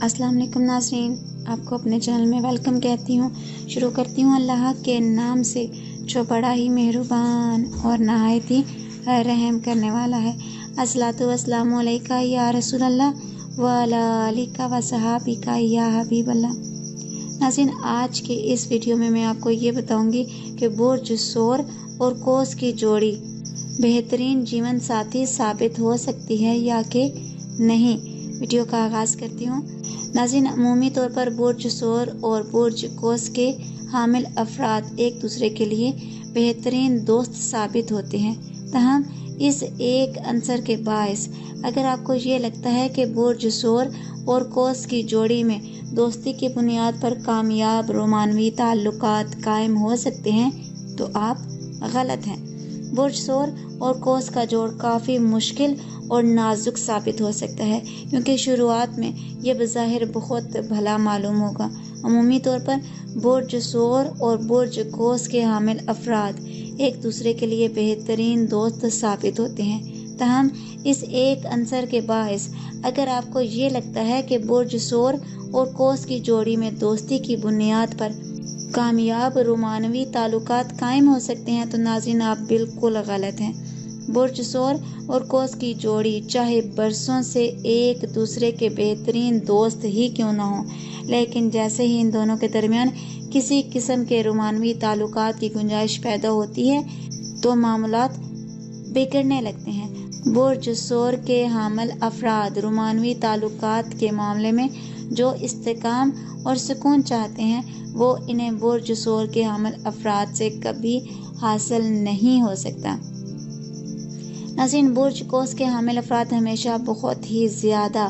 अस्सलाम वालेकुम नाज़रीन, आपको अपने चैनल में वेलकम कहती हूँ। शुरू करती हूँ अल्लाह के नाम से जो बड़ा ही मेहरबान और नहायत ही रहम करने वाला है। अस्सलातु वस्सलामु अलैका या रसूल अल्लाह व अला आलिका व सहाबिका या हबीब अल्लाह। नाज़रीन, आज के इस वीडियो में मैं आपको ये बताऊँगी कि बुर्ज सौर और कौस की जोड़ी बेहतरीन जीवन साथी साबित हो सकती है या कि नहीं। वीडियो का आगाज़ करती हूँ। नाज़रीन, अमूमी तौर पर बुर्ज सौर और बुर्ज कौस के हामिल अफराद एक दूसरे के लिए बेहतरीन दोस्त साबित होते हैं। तहम इस एक अंसर के बायस अगर आपको ये लगता है कि बुर्ज सौर और कौस की जोड़ी में दोस्ती की बुनियाद पर कामयाब रोमानवी ताल्लुकात कायम हो सकते हैं तो आप गलत हैं। बुर्ज सौर और कौस का जोड़ काफ़ी मुश्किल और नाजुक साबित हो सकता है क्योंकि शुरुआत में यह बज़ाहिर बहुत भला मालूम होगा। अमूमी तौर पर बुर्ज सौर और बुर्ज कौस के हामिल अफराद एक दूसरे के लिए बेहतरीन दोस्त साबित होते हैं। तहम इस एक अंसर के बायस अगर आपको ये लगता है कि बुर्ज सौर और कौस की जोड़ी में दोस्ती की बुनियाद पर कामयाब रोमानवी ताल्लुकात कायम हो सकते हैं तो नाज़रीन आप बिल्कुल गलत हैं। बुर्ज सौर और कौस की जोड़ी चाहे बरसों से एक दूसरे के बेहतरीन दोस्त ही क्यों ना हो, लेकिन जैसे ही इन दोनों के दरमियान किसी किस्म के रोमानवी ताल्लुकात की गुंजाइश पैदा होती है तो मामलात बिगड़ने लगते हैं। बुर्ज सौर के हामिल अफराद रोमानवी ताल्लुकात के मामले में जो इस्तेकाम और सुकून चाहते हैं वो इन्हें बुर्ज सौर के हामिल अफराद से कभी हासिल नहीं हो सकता। नाज़रीन, बुर्ज कौस के हामिल अफराद हमेशा बहुत ही ज़्यादा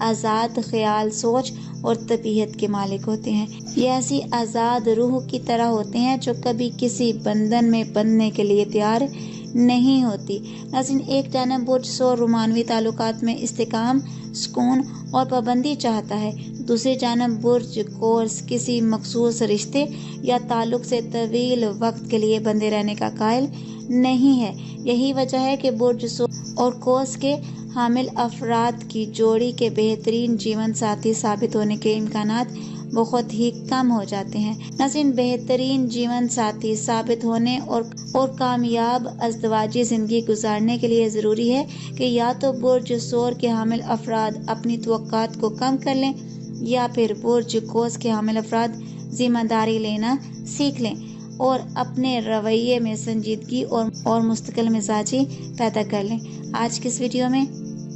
आज़ाद ख्याल, सोच और तबीयत के मालिक होते हैं। ये ऐसी आज़ाद रूह की तरह होते हैं जो कभी किसी बंधन में बंधने के लिए तैयार नहीं होती। नाज़रीन, एक जानब बुर्ज सौर रोमानवी ताल्लुकात में इस्तेकाम, सुकून और पाबंदी चाहता है, दूसरी जानब बुर्ज कौस किसी मखसूस रिश्ते या ताल्लुक से तवील वक्त के लिए बंधे रहने का कायल नहीं है। यही वजह है कि बुर्ज सौर और कौस के हामिल अफराद की जोड़ी के बेहतरीन जीवन साथी साबित होने के इम्कानात बहुत ही कम हो जाते हैं। नाज़रीन, बेहतरीन जीवन साथी साबित होने और कामयाब अज़दवाजी ज़िंदगी गुजारने के लिए ज़रूरी है कि या तो बुर्ज सौर के हामिल अफराद अपनी तवक्कात को कम कर लें या फिर बुर्ज कौस के हामिल अफराद जिम्मेदारी लेना सीख लें और अपने रवैये में संजीदगी और मुस्तकिल मिजाजी पैदा कर लें। आज की इस वीडियो में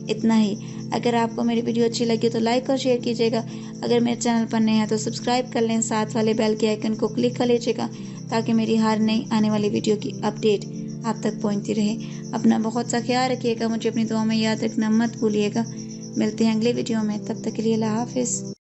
इतना ही। अगर आपको मेरी वीडियो अच्छी लगी तो लाइक और शेयर कीजिएगा। अगर मेरे चैनल पर नए हैं तो सब्सक्राइब कर लें, साथ वाले बेल के आइकन को क्लिक कर लीजिएगा ताकि मेरी हर नई आने वाली वीडियो की अपडेट आप तक पहुंचती रहे। अपना बहुत सा ख्याल रखिएगा, मुझे अपनी दुआ में याद रखना मत भूलिएगा। मिलते हैं अगले वीडियो में, तब तक के लिए अल्लाह हाफिज़।